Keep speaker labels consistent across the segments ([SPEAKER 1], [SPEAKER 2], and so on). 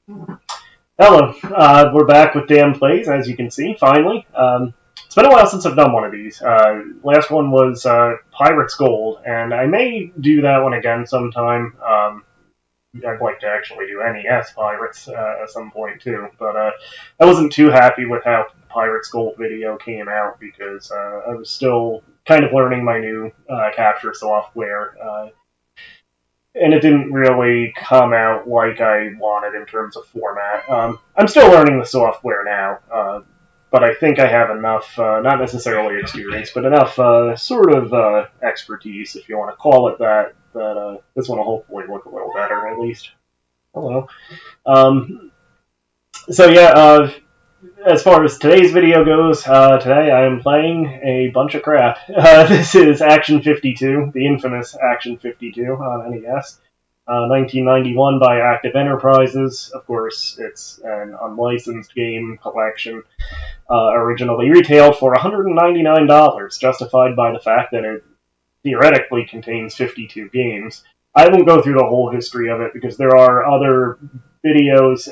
[SPEAKER 1] Hello, we're back with DanPlays, as you can see, finally. It's been a while since I've done one of these. Last one was Pirate's Gold, and I may do that one again sometime. I'd like to actually do NES Pirates at some point, too, but I wasn't too happy with how the Pirate's Gold video came out, because I was still kind of learning my new capture software, and it didn't really come out like I wanted in terms of format. I'm still learning the software now, but I think I have enough, not necessarily experience, but enough sort of expertise, if you want to call it that, that this one will hopefully look a little better, at least. Hello. So yeah, as far as today's video goes, today I am playing a bunch of crap. This is Action 52, the infamous Action 52 on NES. 1991 by Active Enterprises. Of course, it's an unlicensed game collection. Originally retailed for $199, justified by the fact that it theoretically contains 52 games. I won't go through the whole history of it because there are other videos,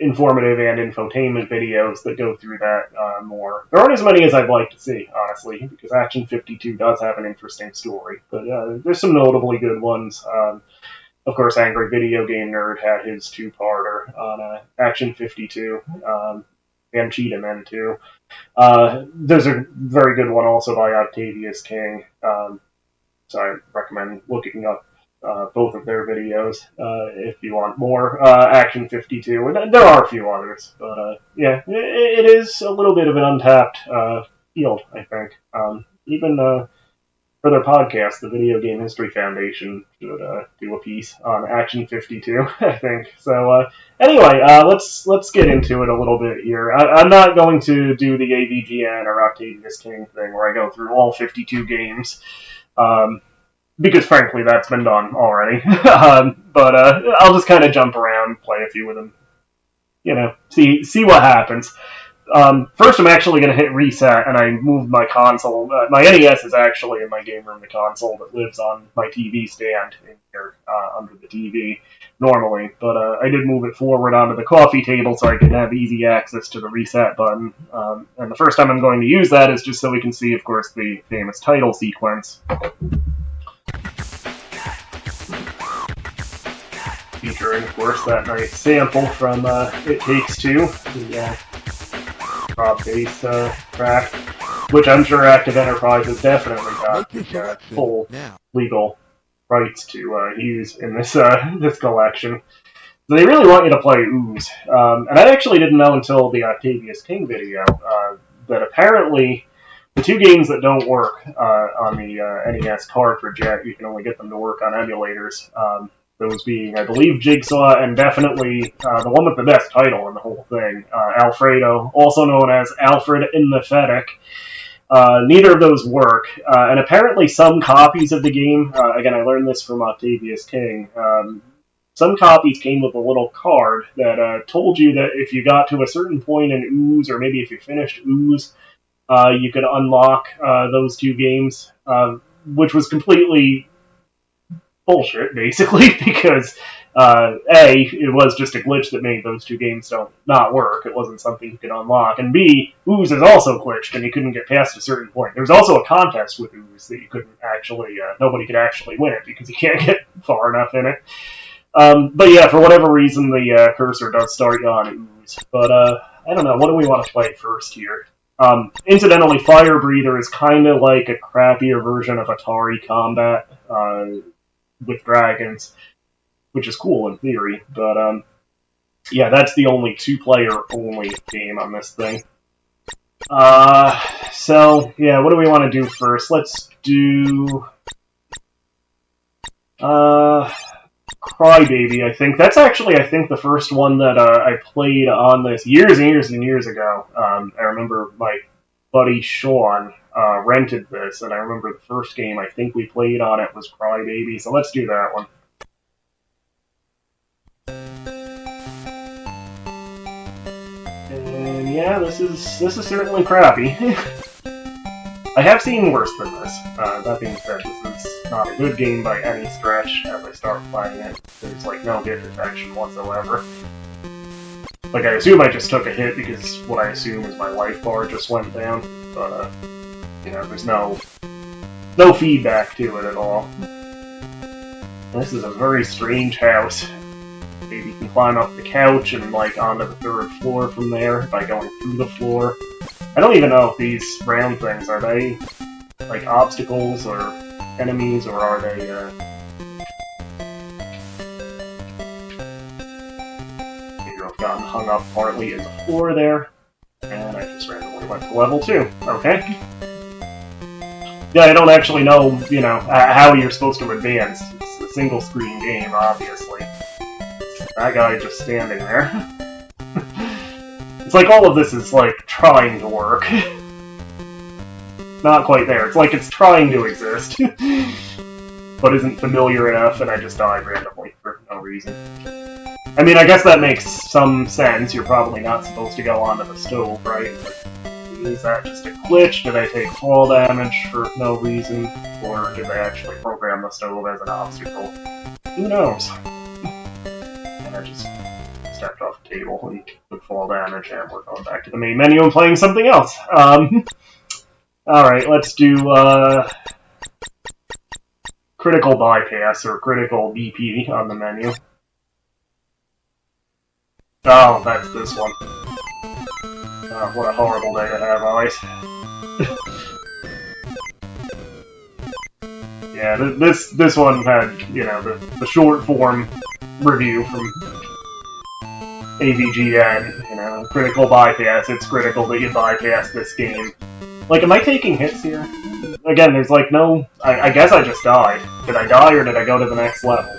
[SPEAKER 1] informative and infotainment videos that go through that more. There aren't as many as I'd like to see, honestly, because Action 52 does have an interesting story, but there's some notably good ones. Of course, Angry Video Game Nerd had his two-parter on Action 52, and Cheetah Men, too. There's a very good one also by Octavius King, so I recommend looking up both of their videos if you want more. Action 52, and there are a few others, but yeah, it is a little bit of an untapped field, I think. Even for their podcast, the Video Game History Foundation should do a piece on Action 52, I think. So anyway, let's get into it a little bit here. I'm not going to do the AVGN or Octavius King thing where I go through all 52 games. Because frankly, that's been done already. But I'll just kind of jump around, play a few of them, see what happens. First, I'm actually going to hit reset, and I moved my console. My NES is actually in my game room, the console that lives on my TV stand in here under the TV normally. But I did move it forward onto the coffee table so I could have easy access to the reset button. And the first time I'm going to use that is just so we can see, of course, the famous title sequence. Featuring, of course, that nice sample from It Takes Two, the prop bass track, which I'm sure Active Enterprises definitely got full legal rights to use in this this collection. So they really want you to play Ooze. And I actually didn't know until the Octavius King video that apparently the two games that don't work on the NES cartridge yet, you can only get them to work on emulators. Those being, I believe, Jigsaw, and definitely the one with the best title in the whole thing, Alfredo, also known as Alfred in the Fedek. Neither of those work, and apparently some copies of the game, again, I learned this from Octavius King, some copies came with a little card that told you that if you got to a certain point in Ooze, or maybe if you finished Ooze, you could unlock those two games, which was completely bullshit, basically, because it was just a glitch that made those two games not work. It wasn't something you could unlock. And B, Ooze is also glitched, and you couldn't get past a certain point. There was also a contest with Ooze that you couldn't actually, nobody could actually win it, because you can't get far enough in it. But yeah, for whatever reason, the cursor does start you on Ooze. But I don't know, what do we want to play first here? Incidentally, Fire Breather is kind of like a crappier version of Atari Combat, with dragons, which is cool in theory, but yeah, that's the only two-player only game on this thing. So yeah, what do we want to do first? Let's do Crybaby, I think. That's actually, I think, the first one that I played on this years and years and years ago. I remember my buddy Sean rented this, and I remember the first game I think we played on it was Crybaby, so let's do that one. And yeah, this is certainly crappy. I have seen worse than this. That being said, this is not a good game by any stretch as I start playing it. There's like no hit detection whatsoever. Like, I assume I just took a hit because what I assume is my life bar just went down, but, you know, there's no feedback to it at all. This is a very strange house. Maybe you can climb up the couch and, like, onto the 3rd floor from there by going through the floor. I don't even know if these round things, are they, like, obstacles or enemies, or are they, gotten hung up partly in the floor there, and I just randomly went to level 2. Okay. Yeah, I don't actually know, you know, how you're supposed to advance. It's a single-screen game, obviously. That guy just standing there. It's like all of this is, like, trying to work. Not quite there. It's like it's trying to exist, but isn't familiar enough, and I just died randomly for no reason. I mean, I guess that makes some sense. You're probably not supposed to go onto the stove, right? But is that just a glitch? Did I take fall damage for no reason? Or did they actually program the stove as an obstacle? Who knows? And I just stepped off the table and took fall damage, and we're going back to the main menu and playing something else. Alright, let's do, critical bypass, or critical BP on the menu. Oh, that's this one. Oh, what a horrible day to have eyes. Yeah, this one had, you know, the short form review from AVGN, you know, critical bypass. It's critical that you bypass this game. Like, am I taking hits here? Again, there's like no... I guess I just died. Did I die or did I go to the next level?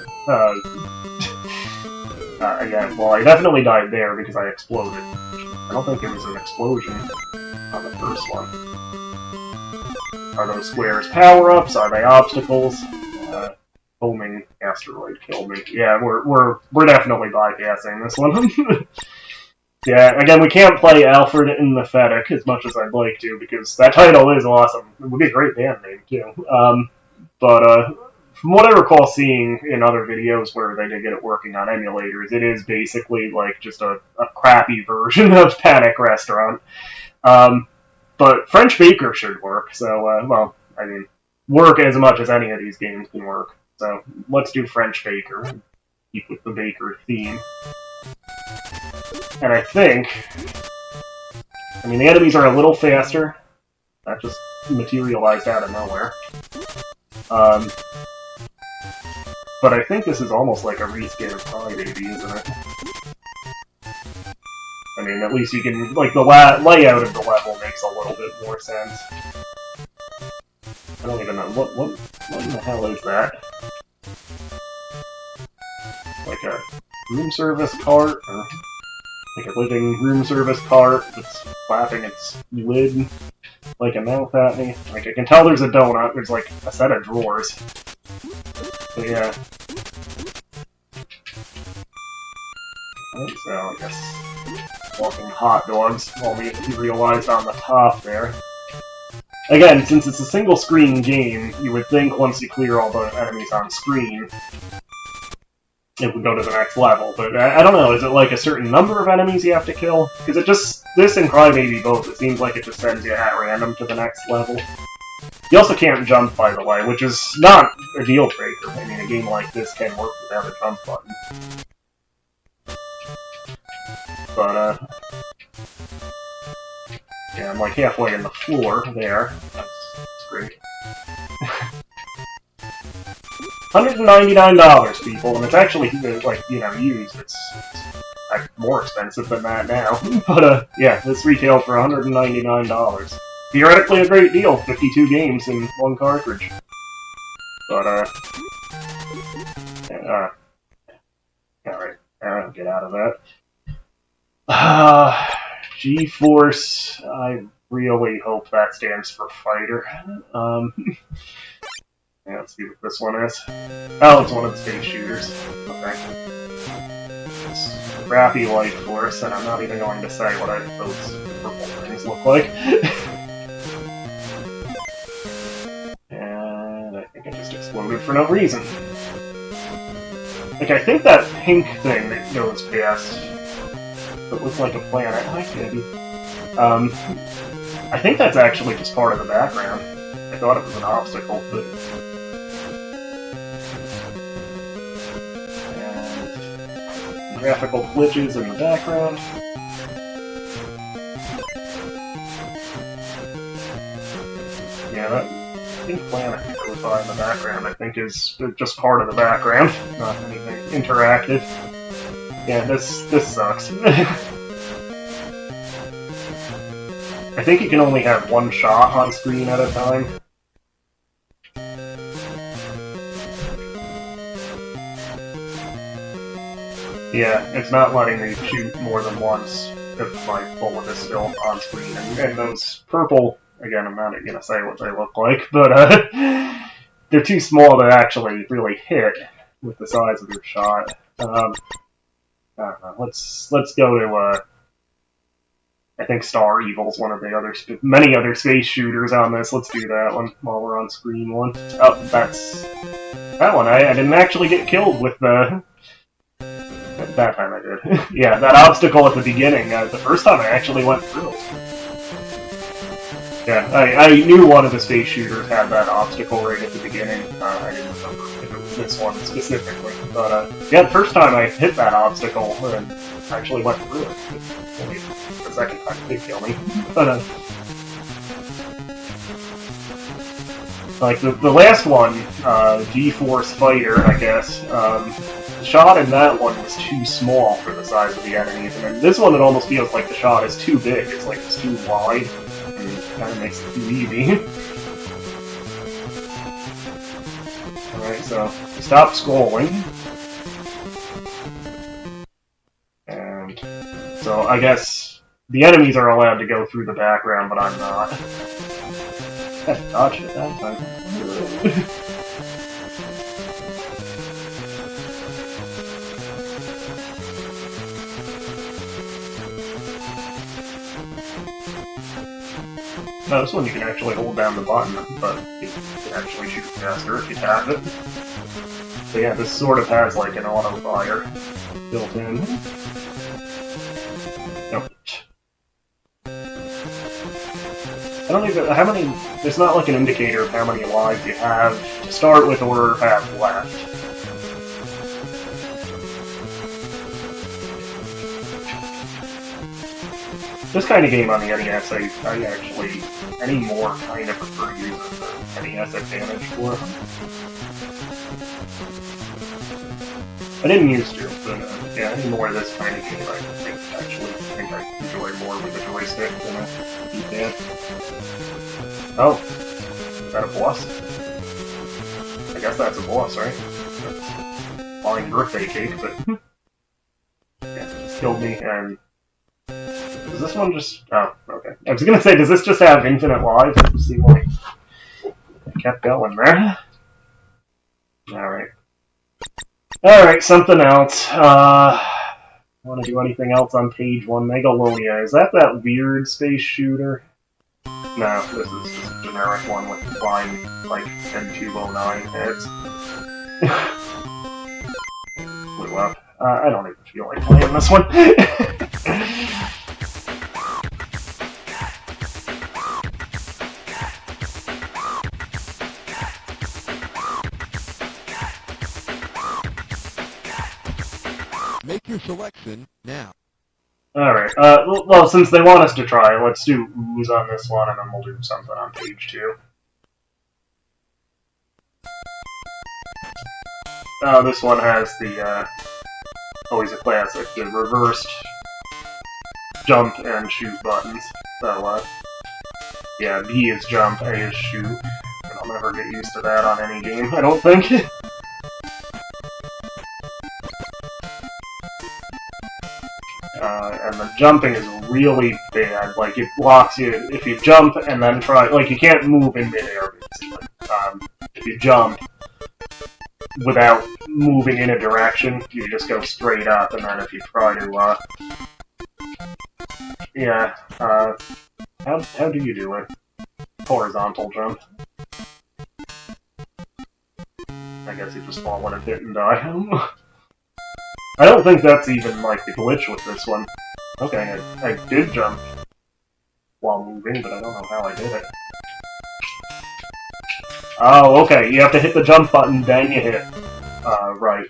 [SPEAKER 1] Again, well, I definitely died there because I exploded. I don't think there was an explosion on the first one. Are those squares power-ups? Are they obstacles? Homing asteroid killed me. Yeah, we're definitely bypassing this one. Yeah, again, we can't play Alfred in the Fennec as much as I'd like to, because that title is awesome. It would be a great band name, too. From what I recall seeing in other videos where they did get it working on emulators, it is basically like just a crappy version of Panic Restaurant. But French Baker should work, so, well, I mean, work as much as any of these games can work. So, let's do French Baker. Keep with the Baker theme. And I think... I mean, the enemies are a little faster. That just materialized out of nowhere. But I think this is almost like a reskin of Crybaby, isn't it? I mean, at least you can, like, the layout of the level makes a little bit more sense. I don't even know, what in the hell is that? Like a room service cart, or like a living room service cart that's flapping its lid like a mouth at me. Like, I can tell there's a donut, there's like a set of drawers. But yeah. So, I guess walking hot dogs only realized on the top there. Again, since it's a single-screen game, you would think once you clear all the enemies on screen, it would go to the next level. But I don't know, is it like a certain number of enemies you have to kill? Because it just, this and Crybaby both, it seems like it just sends you at random to the next level. You also can't jump, by the way, which is not a deal breaker. I mean, a game like this can work without a jump button. But, yeah, I'm like halfway in the floor there. That's great. $199, people, and it's actually, like, you know, used. It's more expensive than that now. But, yeah, this retailed for $199. Theoretically a great deal, 52 games in one cartridge. But, alright, I'll get out of that. GeForce, I really hope that stands for fighter. Yeah, let's see what this one is. Oh, it's one of the space shooters. Okay. It's crappy light force, and I'm not even going to say what those purple things look like. And I think I just exploded for no reason. Like, I think that pink thing that goes past, that looks like a planet. Hi, Kitty. I think that's actually just part of the background. I thought it was an obstacle, but... And... graphical glitches in the background. Yeah, that pink planet that goes by in the background, I think, is just part of the background, not anything interactive. Yeah, this sucks. I think you can only have one shot on screen at a time. Yeah, it's not letting me shoot more than once if my bullet is still on screen. And those purple, again, I'm not gonna say what they look like, but they're too small to actually really hit with the size of their shot. I don't know. Let's go to I think Star Evil's one of the other many other space shooters on this. Let's do that one while we're on screen one. Oh, that's that one. I didn't actually get killed with the. That time I did. Yeah, that obstacle at the beginning. The first time I actually went through. Yeah, I knew one of the space shooters had that obstacle right at the beginning. I didn't remember if it was this one specifically. But yeah, the first time I hit that obstacle and actually went through it. Only the second time it did kill me. But like the last one, G-Force Fighter, I guess, the shot in that one was too small for the size of the enemies, and in this one it almost feels like the shot is too big. It's like it's too wide, and it kind of makes it too easy. Alright, so stop scrolling. And so I guess the enemies are allowed to go through the background, but I'm not. I dodged it that time. No, this one you can actually hold down the button, but you can actually shoot faster if you tap it. So yeah, this sort of has like an auto fire built in. Nope. I don't even, how many, there's not like an indicator of how many lives you have to start with or have left. This kind of game on the NES, I actually anymore kind of prefer using the NES Advantage for. I didn't used to, but yeah, any more of this kind of game, I think I enjoy more with a joystick than a D-pad. Oh, is that a boss? I guess that's a boss, right? Flying birthday cake, but yeah, just killed me. And does this one just? Oh, okay. I was gonna say, does this just have infinite lives? It seemed like I kept going there. Alright, something else. Want to do anything else on page 1? Megalonia. Is that weird space shooter? No, this is just a generic one with flying, like, 10209 heads. Blew up. I don't even feel like playing this one.
[SPEAKER 2] Make your selection now.
[SPEAKER 1] Alright, well, since they want us to try, let's do ooze on this one, and then we'll do something on page 2. This one has the, always a classic, the reversed jump and shoot buttons. So, yeah, B is jump, A is shoot. And I'll never get used to that on any game, I don't think. And the jumping is really bad. Like, it blocks you if you jump and then try... Like, you can't move in midair, basically. If you jump without moving in a direction, you just go straight up, and then if you try to, yeah, how do you do it? Horizontal jump. I guess he just fall when it didn't die. I don't think that's even, like, the glitch with this one. Okay, I did jump while moving, but I don't know how I did it. Oh, okay, you have to hit the jump button, then you hit, right.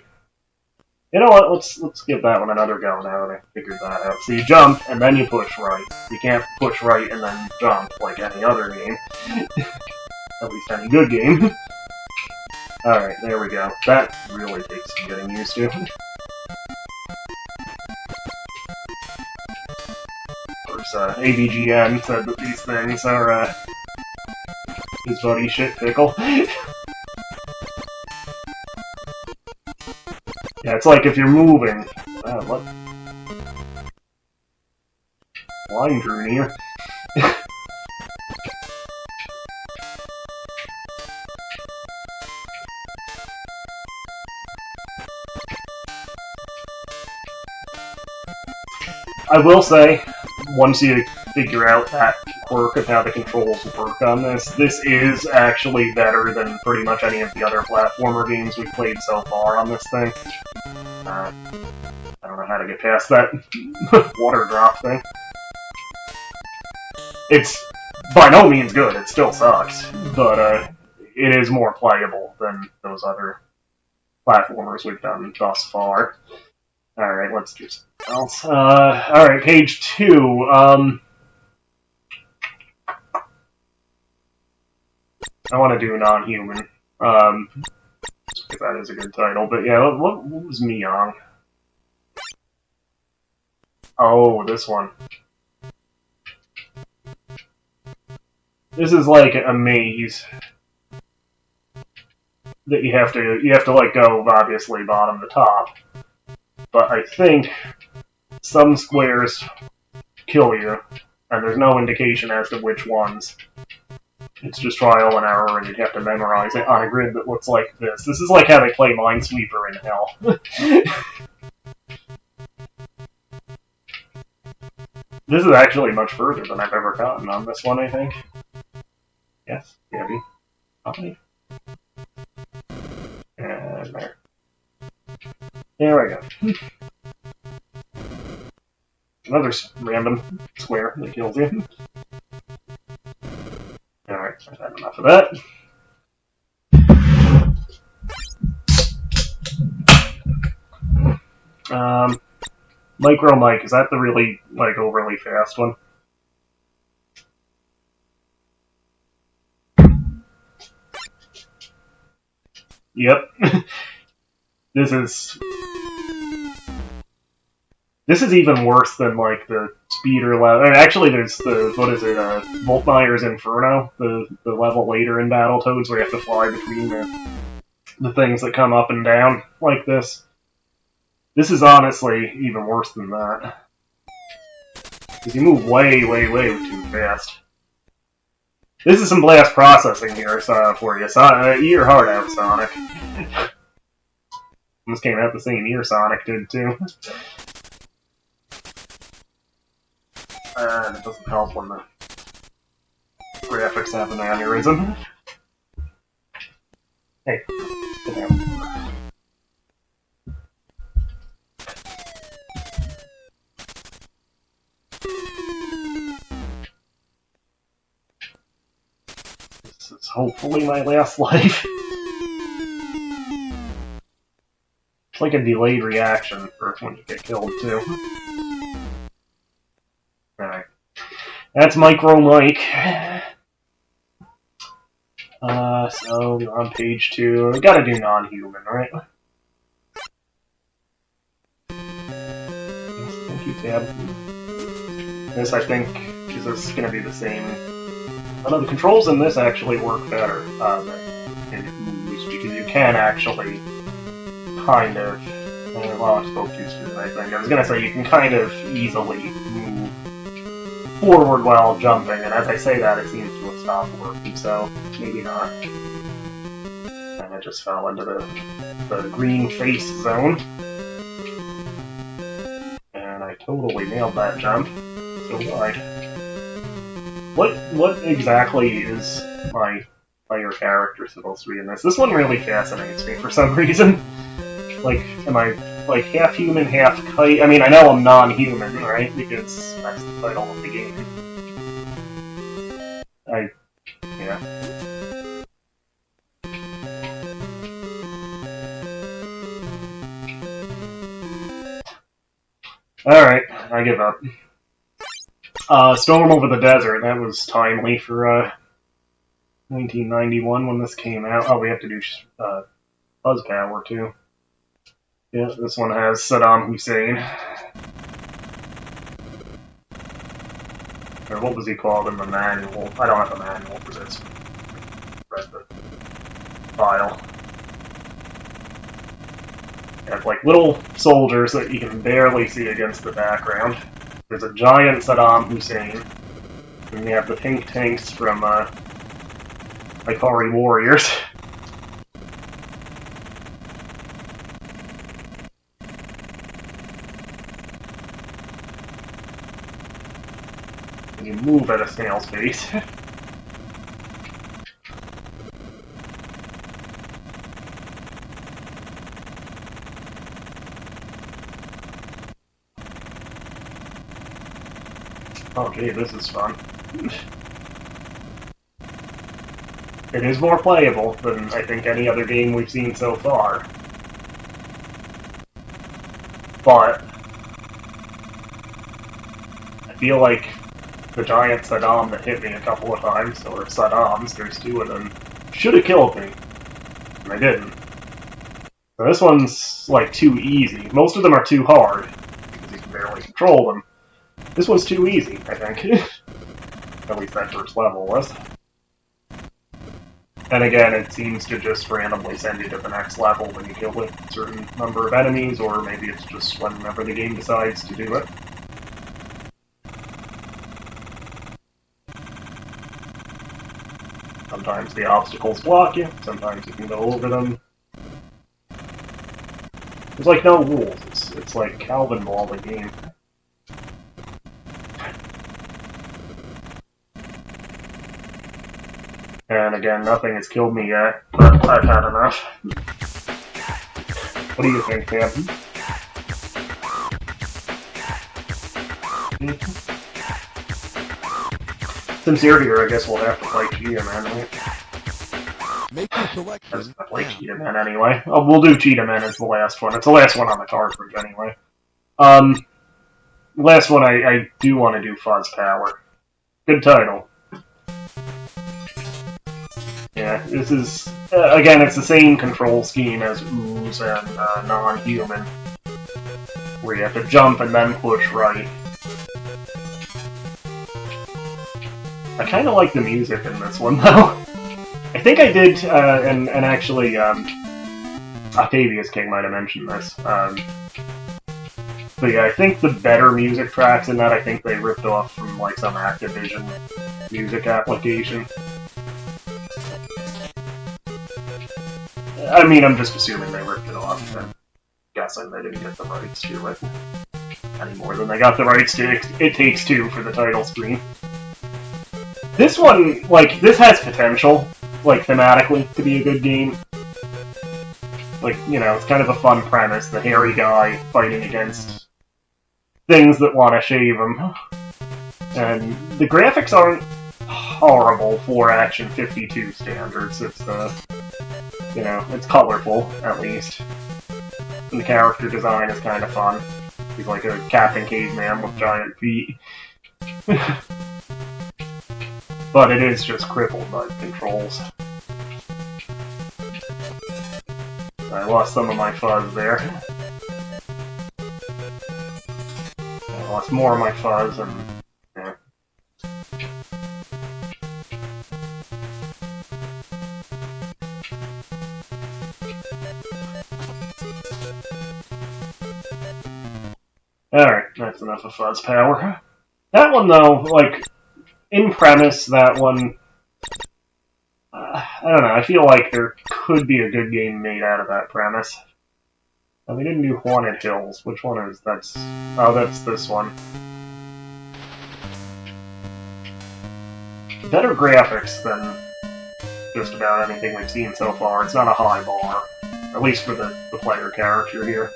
[SPEAKER 1] You know what, let's give that one another go now that I figured that out. So you jump, and then you push right. You can't push right and then jump like any other game. At least any good game. Alright, there we go. That really takes some getting used to. Of course, AVGN said that these things are, his buddy Shit Pickle. Yeah, it's like if you're moving... what? Line drew near. I will say, once you figure out that quirk of how the controls work on this, this is actually better than pretty much any of the other platformer games we've played so far on this thing. I don't know how to get past that water drop thing. It's by no means good, it still sucks, but it is more playable than those other platformers we've done thus far. Alright, let's do something else. Alright, page 2. I want to do non-human. If that is a good title, but yeah, what was Miyang? Oh, this one. This is like a maze that you have to like go obviously bottom to top. But I think some squares kill you, and there's no indication as to which ones. It's just trial and error, and you'd have to memorize it on a grid that looks like this. This is like how they play Minesweeper in Hell. This is actually much further than I've ever gotten on this one, I think. Yes, maybe. Probably. And there. There we go. Another random square that kills you. Alright, I've had enough of that. Micro Mike, is that the really, like, overly fast one? Yep. This is even worse than, like, the speeder level. Actually, there's the, what is it, Voltmeyer's Inferno, the level later in Battletoads where you have to fly between the things that come up and down like this. This is honestly even worse than that. Because you move way, way, way too fast. This is some blast processing here for you. Eat your heart out, Sonic. This came out the same year Sonic did, too. And it doesn't help when the graphics have an aneurysm. Hey, sit down. This is hopefully my last life. It's like a delayed reaction for when you get killed, too. Alright. That's Micro Mike. So we're on page 2. We gotta do non-human, right? Yes, thank you, Tab. This, I think, is this gonna be the same. Oh no, the controls in this actually work better than in Who's, because you can actually kind of. Well, I spoke too soon, I think. I was gonna say you can kind of easily move forward while jumping, and as I say that, it seems to have stopped working, so maybe not. And it just fell into the green face zone. And I totally nailed that jump. So wide. What exactly is my player character supposed to be in this. This one really fascinates me for some reason. Like, am I, like, half human, half kite? I mean, I know I'm non-human, right? Because that's the title of the game. Yeah. Alright, I give up. Storm Over the Desert, that was timely for, 1991 when this came out. Oh, we have to do, Buzz Power, too. Yeah, this one has Saddam Hussein. Or what was he called in the manual? I don't have a manual for this. Read the file. You have, like, little soldiers that you can barely see against the background. There's a giant Saddam Hussein. And you have the pink tanks from, Ikari Warriors. You move at a snail's pace. Okay, this is fun. It is more playable than, I think, any other game we've seen so far. But I feel like the giant Saddam that hit me a couple of times, or Saddams, there's two of them, should have killed me. And they didn't. So this one's, like, too easy. Most of them are too hard, because you can barely control them. This one's too easy, I think. At least that first level was. And again, it seems to just randomly send you to the next level when you kill a certain number of enemies, or maybe it's just whenever the game decides to do it. Sometimes the obstacles block you, sometimes you can go over them. There's like no rules, it's like Calvin Ball the game. And again, nothing has killed me yet, but I've had enough. What do you think, Cam? Since you're here, I guess we'll have to play Cheetah Man, right?
[SPEAKER 2] Make your selection.
[SPEAKER 1] Let's play Cheetah Man anyway. Oh, we'll do Cheetah Man as the last one. It's the last one on the cartridge anyway. Last one I do want to do Fuzz Power. Good title. Yeah, this is, again, it's the same control scheme as Ooze and Non-Human, where you have to jump and then push right. I kind of like the music in this one, though. I think I did, and actually, Octavius King might have mentioned this. But yeah, I think the better music tracks in that, I think they ripped off from, like, some Activision music application. I mean, I'm just assuming they ripped it off, and guessing they didn't get the rights to it any more than they got the rights to It Takes Two for the title screen. This one, like, this has potential, like, thematically, to be a good game. Like, you know, it's kind of a fun premise, the hairy guy fighting against things that want to shave him. And the graphics aren't horrible for Action 52 standards. It's, you know, it's colorful, at least. And the character design is kind of fun. He's like a Captain Caveman with giant feet. But it is just crippled by controls. I lost some of my fuzz there. I lost more of my fuzz, and yeah. Alright, that's enough of Fuzz Power. That one, though, like, in premise, that one, I don't know, I feel like there could be a good game made out of that premise. And we didn't do Haunted Hills. Which one is that? Oh, that's this one. Better graphics than just about anything we've seen so far. It's not a high bar, at least for the player character here.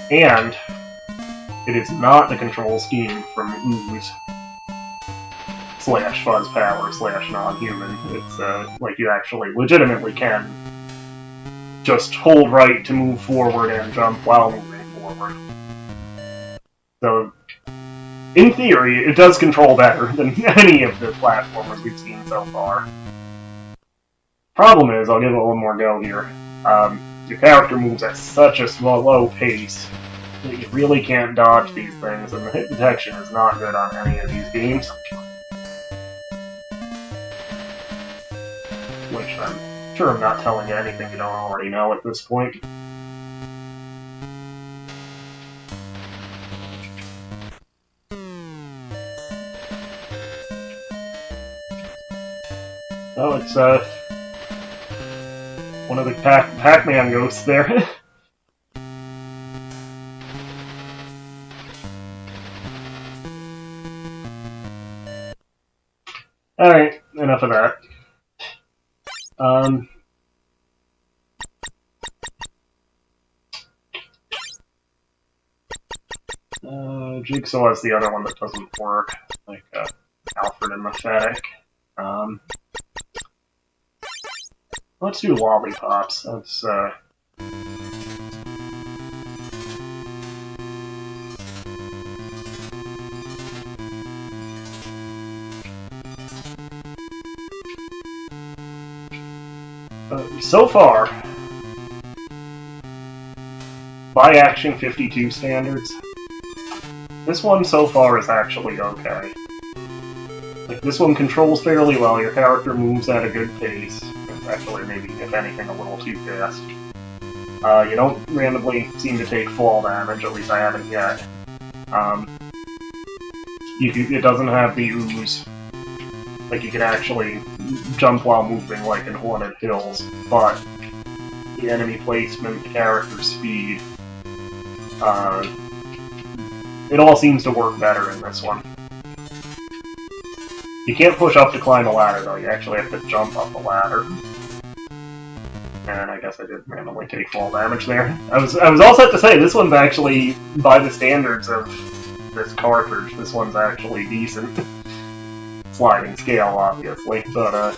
[SPEAKER 1] And it is not the control scheme from Ooze / Fuzz Power / Non-Human. It's like you actually legitimately can just hold right to move forward and jump while moving forward. So, in theory, it does control better than any of the platformers we've seen so far. Problem is, I'll give it a little more go here. Your character moves at such a slow pace that you really can't dodge these things, and the hit detection is not good on any of these games. Which I'm sure I'm not telling you anything you don't already know at this point. Oh, it's, one of the Pac-Man ghosts there. Alright, enough of that. Jigsaw is the other one that doesn't work, like, Alfred and the Fennec. Let's do lollipops. That's, so far, by Action 52 standards, this one so far is actually okay. Like, this one controls fairly well, your character moves at a good pace. Actually, maybe, if anything, a little too fast. You don't randomly seem to take fall damage, at least I haven't yet. It doesn't have the ooze. Like, you can actually jump while moving like in Haunted Hills, but the enemy placement, the character speed, it all seems to work better in this one. You can't push up to climb a ladder, though. You actually have to jump up a ladder. And I guess I did randomly take fall damage there. I was all set to say, this one's actually, by the standards of this cartridge, this one's actually decent. Sliding scale, obviously, but,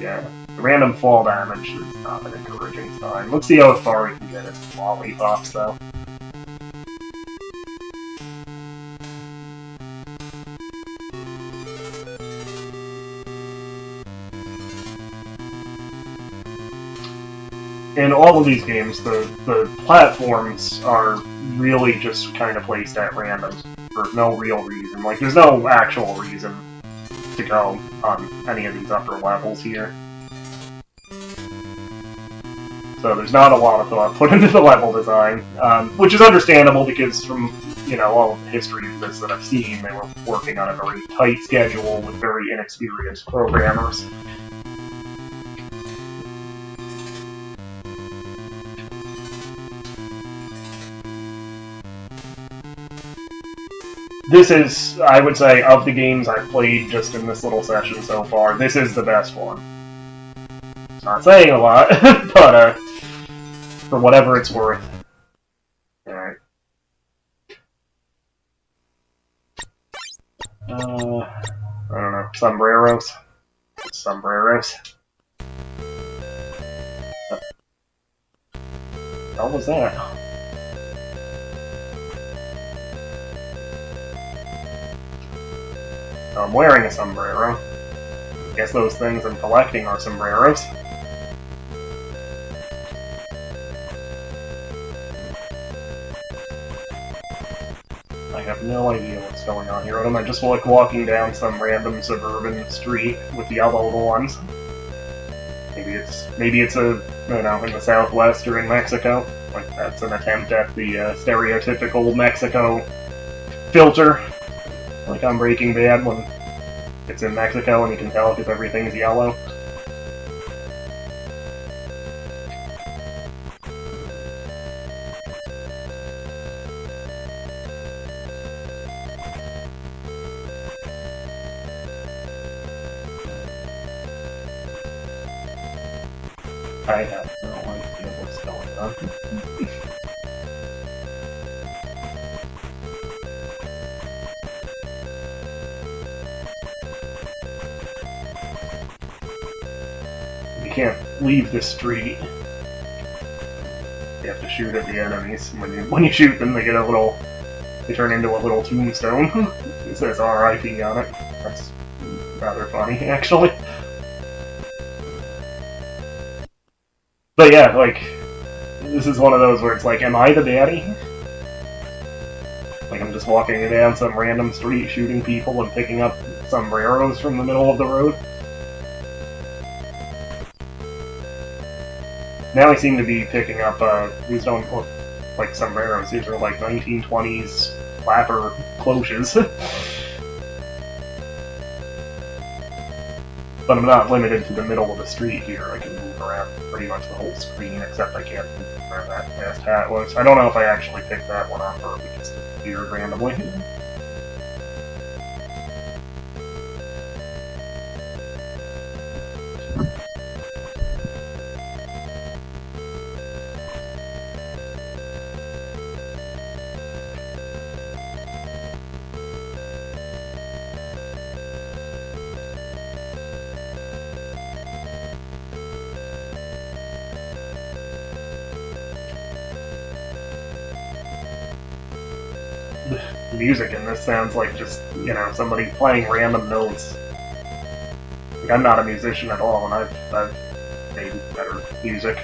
[SPEAKER 1] yeah. The random fall damage is not an encouraging sign. Let's see how far we can get it. Lollipops, though. In all of these games, the platforms are really just kind of placed at random, for no real reason. Like, there's no actual reason to go on any of these upper levels here. So there's not a lot of thought put into the level design, which is understandable because from, you know, all of the history of this that I've seen, they were working on a very tight schedule with very inexperienced programmers. This is, I would say, of the games I've played just in this little session so far, this is the best one. It's not saying a lot, but, for whatever it's worth. Alright. I don't know, sombreros? Sombreros? What the hell was that? I'm wearing a sombrero. I guess those things I'm collecting are sombreros. I have no idea what's going on here. What am I just like walking down some random suburban street with the yellow ones? Maybe it's a, I don't know, in the Southwest or in Mexico. Like, that's an attempt at the stereotypical Mexico filter. Like on Breaking Bad when it's in Mexico and you can tell because everything's yellow. I have no idea what's going on. You can't leave the street. You have to shoot at the enemies. When you shoot them, they get a little. They turn into a little tombstone. It says RIP on it. That's rather funny, actually. But yeah, like, this is one of those where it's like, am I the baddie? Like, I'm just walking down some random street shooting people and picking up sombreros from the middle of the road. Now I seem to be picking up, these don't look like sombreros, these are like 1920s flapper cloches. But I'm not limited to the middle of the street here. I can move around pretty much the whole screen, except I can't move where that last hat was. I don't know if I actually picked that one up or if it just appeared randomly. The music in this sounds like just, you know, somebody playing random notes. Like, I'm not a musician at all, and I've made better music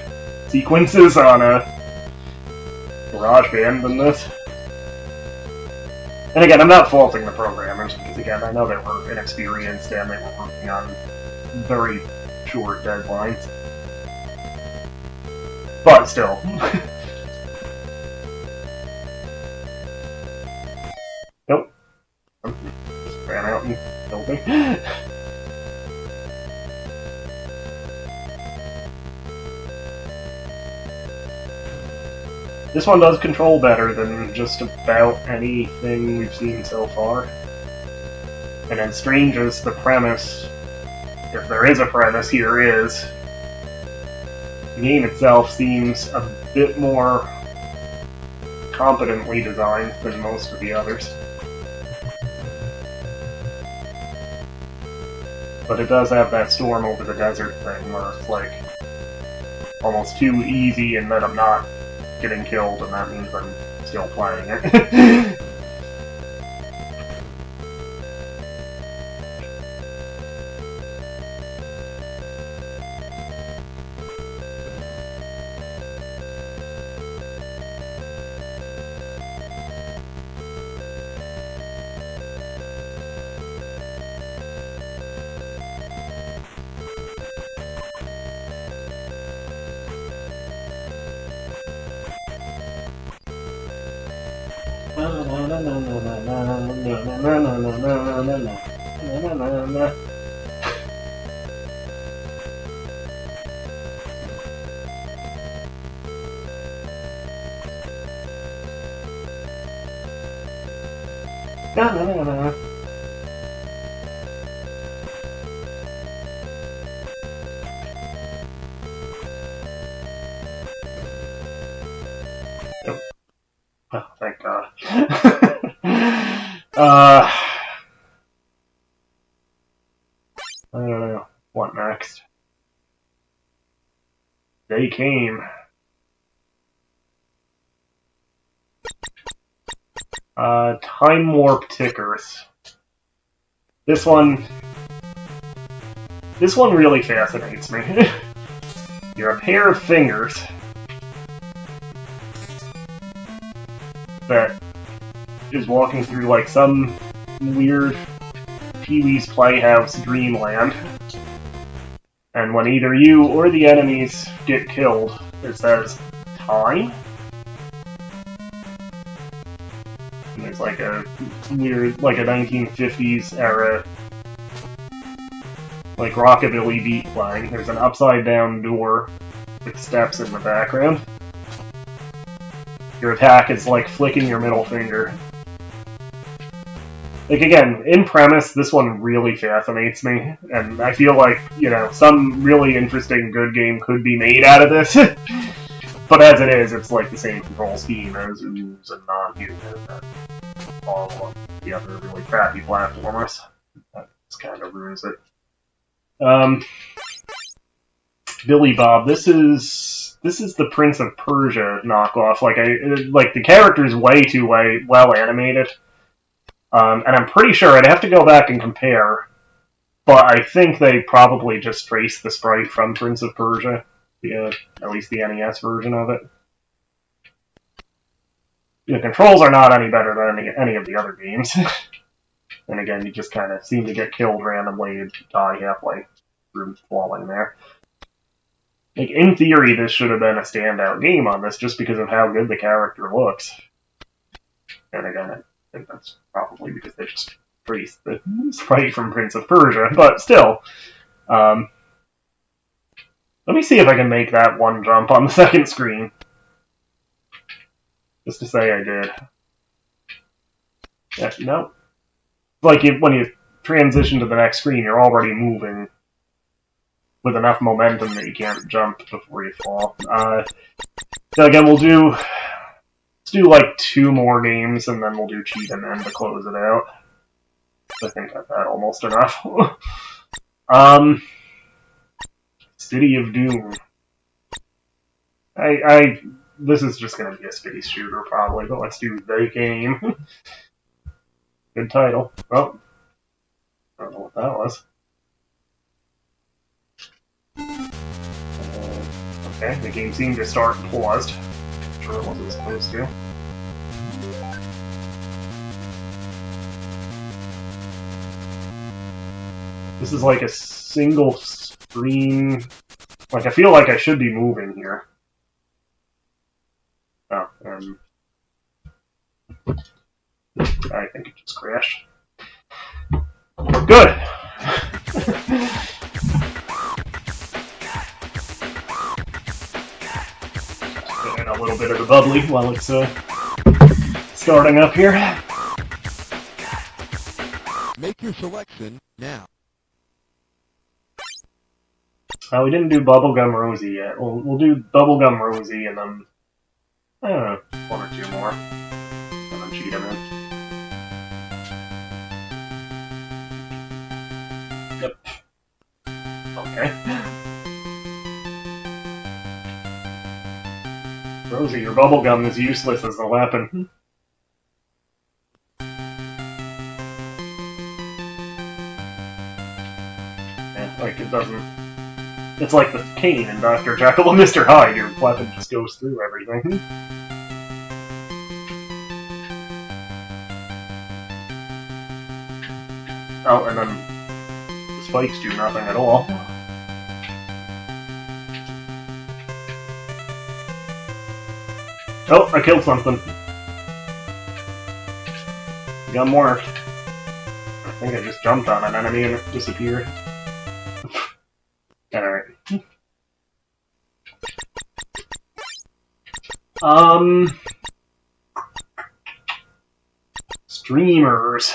[SPEAKER 1] sequences on a GarageBand than this. And again, I'm not faulting the programmers, because again, I know they were inexperienced and they were working on very short deadlines. But still. Nope. Just ran out and killed me. This one does control better than just about anything we've seen so far. And as strange as the premise, if there is a premise here is, the game itself seems a bit more competently designed than most of the others. But it does have that storm over the desert thing where it's like almost too easy and that I'm not getting killed and that means I'm still playing it. Oh, thank God. I don't know. What next? They came. Time warp tickers. This one really fascinates me. You're a pair of fingers that is walking through like some weird Pee-wee's Playhouse dreamland. And when either you or the enemies get killed, it says, time? And there's like a weird, like a 1950s era, like rockabilly beat playing. There's an upside down door with steps in the background. Your attack is like flicking your middle finger. Like, again, in premise, this one really fascinates me, and I feel like, you know, some really interesting good game could be made out of this. But as it is, it's like the same control scheme as Ooze and Non-Human and all of the other really crappy platformers. That just kind of ruins it. Billy Bob, this is the Prince of Persia knockoff. Like the character's way too well animated. And I'm pretty sure I'd have to go back and compare, but I think they probably just traced the sprite from Prince of Persia, at least the NES version of it. The controls are not any better than any of the other games. And again, you just kind of seem to get killed randomly and die halfway through falling there. Like, in theory, this should have been a standout game on this, just because of how good the character looks. And again, I think that's probably because they just traced the sprite from Prince of Persia, but still. Let me see if I can make that one jump on the second screen. Just to say I did. Yeah, no. Like, when you transition to the next screen, you're already moving with enough momentum that you can't jump before you fall. So again, let's do like 2 more games, and then we'll do Cheat and End to close it out. I think I've had almost enough. City of Doom. This is just gonna be a space shooter, probably, but let's do The Game. Good title. Oh. I don't know what that was. Okay, the game seemed to start paused. Sure it wasn't supposed to. This is like a single screen. Like, I feel like I should be moving here. Oh, I think it just crashed. Good! Getting a little bit of the bubbly while it's starting up here.
[SPEAKER 2] Make your selection now.
[SPEAKER 1] We didn't do Bubblegum Rosie yet. We'll do Bubblegum Rosie and then, I don't know, 1 or 2 more. And then Cheat 'em in. Yep. Okay. Rosie, your bubblegum is useless as a weapon. Yeah, like it doesn't... It's like the cane in Dr. Jekyll and Mr. Hyde. Your weapon just goes through everything. Oh, and then the spikes do nothing at all. Oh, I killed something. Gun worked. I think I just jumped on an enemy and it disappeared. Alright. Streamers.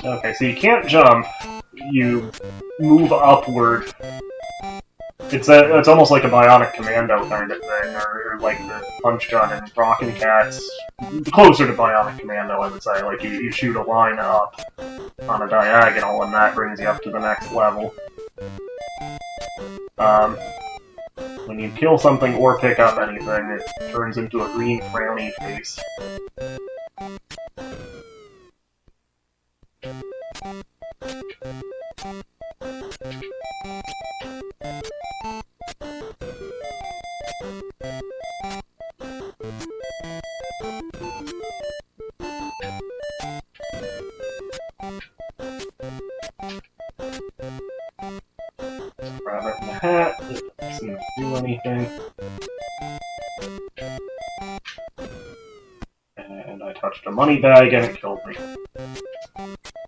[SPEAKER 1] Okay, so you can't jump. You move upward. It's almost like a bionic commando kind of thing, or like the punch gun in Rockin' Cats. Closer to bionic commando, I would say. Like you shoot a line up on a diagonal, and that brings you up to the next level. When you kill something or pick up anything, it turns into a green frowny face. Grab it in the hat, it doesn't seem to do anything. And I touched a money bag and it killed me.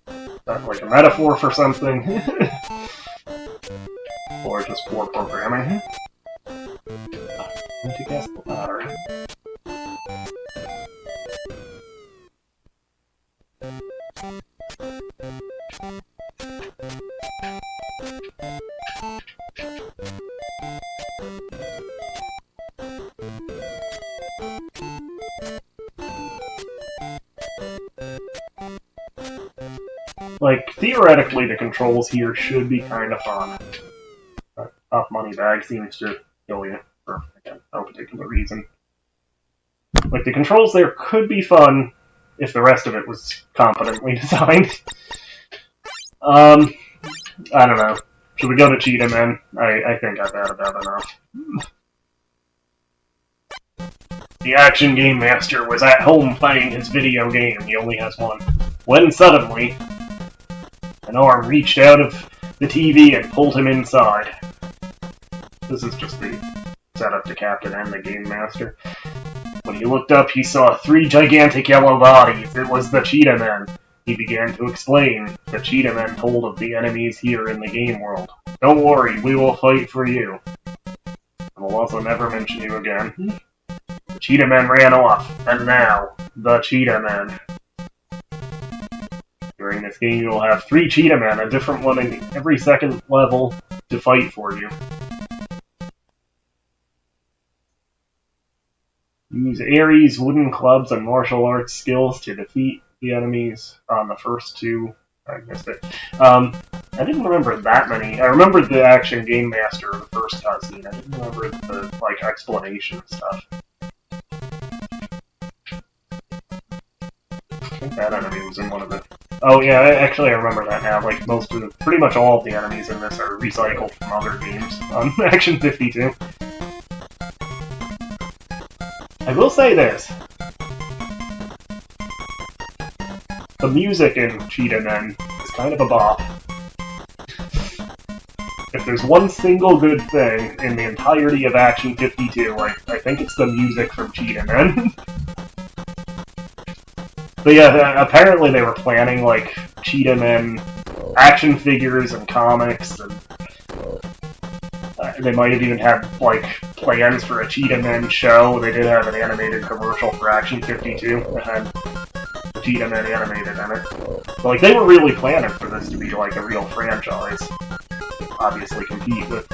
[SPEAKER 1] Is that like a metaphor for something? Or just poor programming? Need to guess the ladder. Like, theoretically, the controls here should be kind of fun. But Top Money Bag seems to kill you for, again, no particular reason. Like, the controls there could be fun if the rest of it was competently designed. I don't know. Should we go to Cheetah Man? I think I've had about enough. The Action Game Master was at home playing his video game. He only has one. When suddenly, an arm reached out of the TV and pulled him inside. This is just the setup to Captain N, the Game Master. When he looked up, he saw 3 gigantic yellow bodies. It was the Cheetah Men. He began to explain. The Cheetah Men told of the enemies here in the game world. Don't worry, we will fight for you. And we'll also never mention you again. The Cheetah Men ran off, and now, the Cheetah Men. During this game, you'll have 3 Cheetah Men, a different one in every second level, to fight for you. Use Ares, wooden clubs, and martial arts skills to defeat the enemies on the first 2. I missed it. I didn't remember that many. I remembered the Action Game Master in the first cutscene. I didn't remember the, explanation stuff. I think that enemy was in one of the... Oh yeah, actually I remember that now. Like, pretty much all of the enemies in this are recycled from other games on Action 52. I will say this. The music in Cheetah Men is kind of a bop. If there's one single good thing in the entirety of Action 52, I think it's the music from Cheetah Men. But yeah, apparently they were planning, Cheetah Men action figures and comics, and they might have even had, plans for a Cheetah Men show. They did have an animated commercial for Action 52 that had the Cheetah Men animated in it. So, they were really planning for this to be, a real franchise. Obviously compete with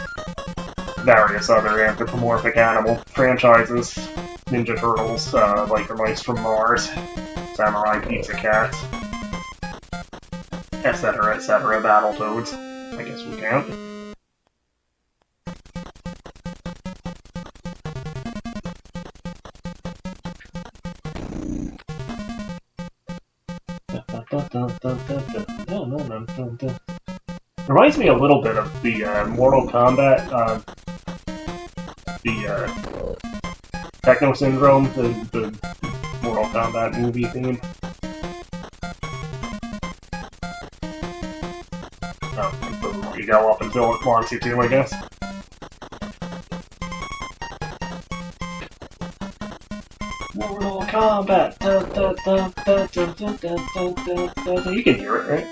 [SPEAKER 1] various other anthropomorphic animal franchises. Ninja Turtles, Biker Mice from Mars, Samurai Pizza Cats, etc., etc., Battletoads. I guess we count. Reminds me a little bit of the Mortal Kombat, the Techno Syndrome, the Mortal Kombat movie theme. Oh, you go up until it wants you to, I guess. Mortal Kombat! You can hear it, right?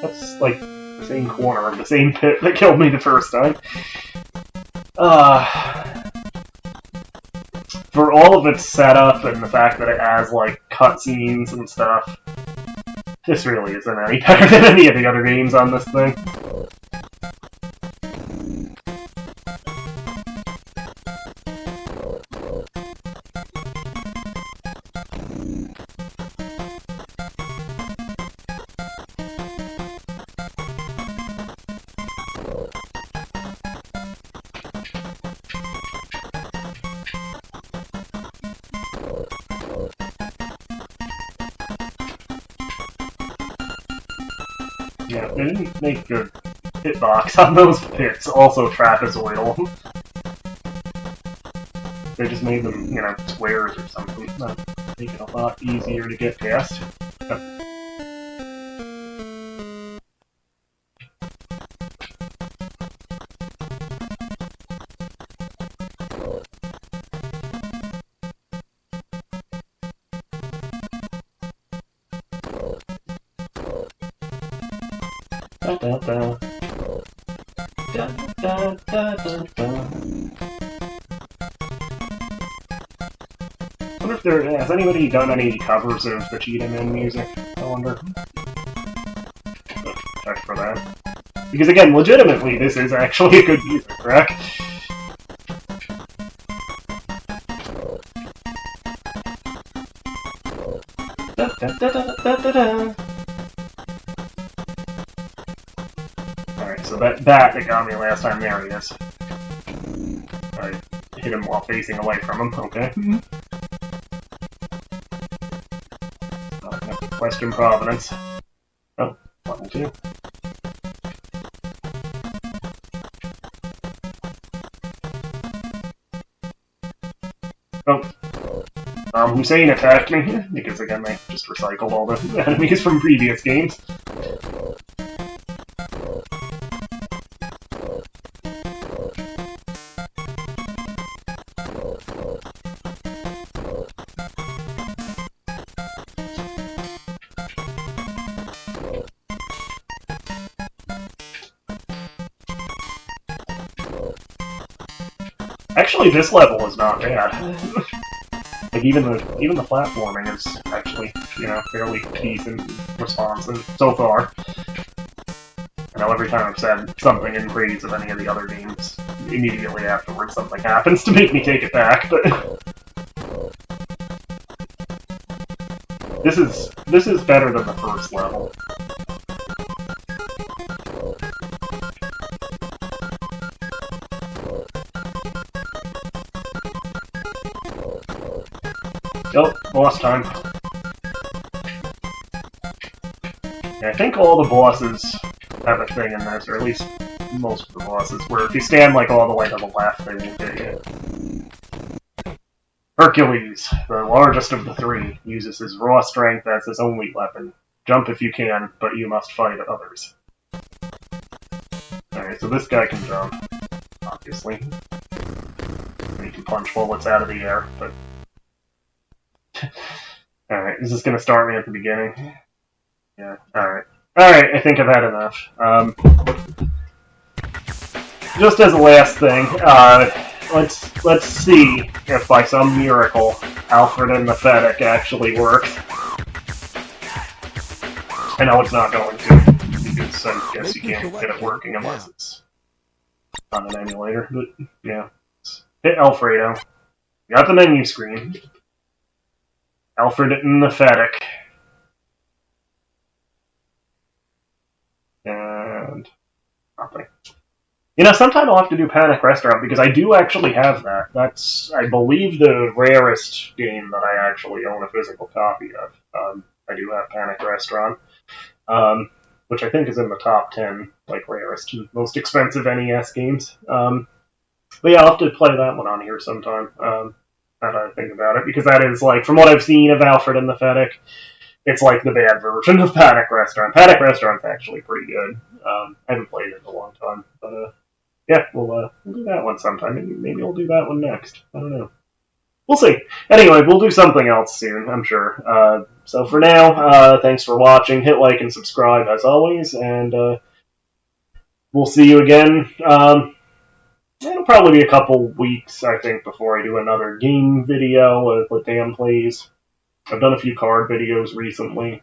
[SPEAKER 1] That's, the same corner of the same pit that killed me the first time. For all of its setup and the fact that it has, cutscenes and stuff, this really isn't any better than any of the other games on this thing. Yeah, they didn't make good hitbox on those pits, also trapezoidal. They just made them, squares or something. That make it a lot easier to get past. Da, da, da. Da, da, da, da, da. I wonder if has anybody done any covers of the Cheetah Men music? I wonder. Check for that. Because again, legitimately, this is actually a good music track. Da, da, da, da, da, da, da. so that got me last time. There he is. I hit him while facing away from him. Okay. Question Providence. Oh, button 2. Oh. Hussein attacked me, because again they just recycled all the enemies from previous games. Actually, this level is not bad. Like even the platforming is actually, you know, fairly decent responsive so far. I know every time I've said something in praise of any of the other games, immediately afterwards something happens to make me take it back, but this is better than the first level. Oh, boss time. Yeah, I think all the bosses have a thing in this, or at least most of the bosses, where if you stand like all the way to the left, they won't get you. Hercules, the largest of the three, uses his raw strength as his only weapon. Jump if you can, but you must fight others. Alright, so this guy can jump, obviously. He can punch bullets out of the air, but... Alright, is this gonna start me at the beginning? Yeah, alright. Alright, I think I've had enough. Just as a last thing, let's see if by some miracle Alfred and the Fennec actually works. I know it's not going to, because I guess you can't get it working unless it's on an emulator, but yeah. Hit Alfredo. Got the menu screen. Alfred and the Fennec. And nothing. You know, sometime I'll have to do Panic Restaurant, because I do actually have that. That's, I believe, the rarest game that I actually own a physical copy of. I do have Panic Restaurant, which I think is in the top 10, like, rarest and most expensive NES games. But yeah, I'll have to play that one on here sometime. Now that I think about it, because that is, like, from what I've seen of Alfred and the Fennec, it's like the bad version of Panic Restaurant. Panic Restaurant's actually pretty good. I haven't played it in a long time, but yeah, we'll do that one sometime. Maybe we'll do that one next. I don't know. We'll see. Anyway, we'll do something else soon, I'm sure. So for now, thanks for watching. Hit like and subscribe as always, and we'll see you again. It'll probably be a couple weeks, I think, before I do another game video with DanPlays. I've done a few card videos recently.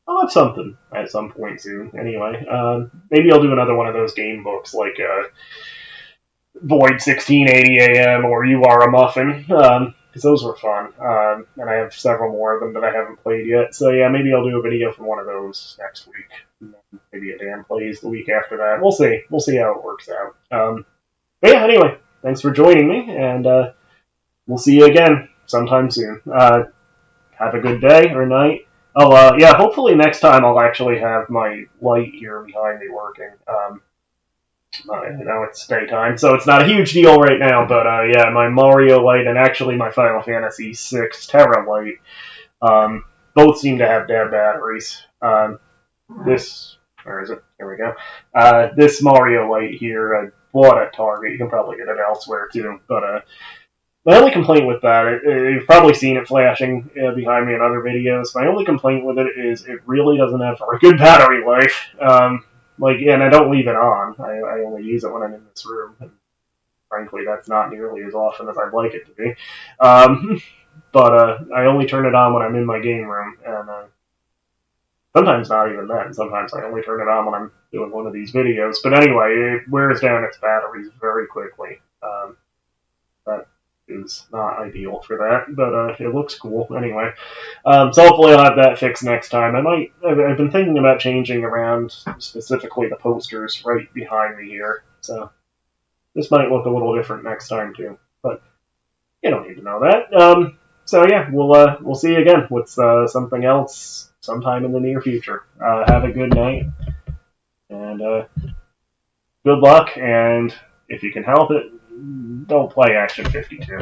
[SPEAKER 1] I'll have something at some point soon. Anyway, maybe I'll do another one of those game books, like Void 1680 AM or You Are a Muffin, because those were fun. And I have several more of them that I haven't played yet. So yeah, maybe I'll do a video from one of those next week. Maybe a DanPlays the week after that. We'll see. We'll see how it works out. But yeah, anyway, thanks for joining me, and we'll see you again sometime soon. Have a good day or night. Oh, yeah, hopefully next time I'll actually have my light here behind me working. You know, it's daytime, so it's not a huge deal right now, but yeah, my Mario light and actually my Final Fantasy VI Terra light, both seem to have dead batteries. This, where is it? Here we go. This Mario light here, I bought at Target. You can probably get it elsewhere too, but my only complaint with that, you've probably seen it flashing behind me in other videos. My only complaint with it is it really doesn't have a good battery life. And I don't leave it on. I only use it when I'm in this room. And frankly, that's not nearly as often as I'd like it to be. But I only turn it on when I'm in my game room, and sometimes not even then. Sometimes I only turn it on when I'm doing one of these videos. But anyway, it wears down its batteries very quickly. That is is not ideal for that, but it looks cool anyway. So hopefully I'll have that fixed next time. I've been thinking about changing around specifically the posters right behind me here, so this might look a little different next time too. But you don't need to know that. So yeah, we'll see you again with something else sometime in the near future. Have a good night, and good luck, and if you can help it, don't play Action 52.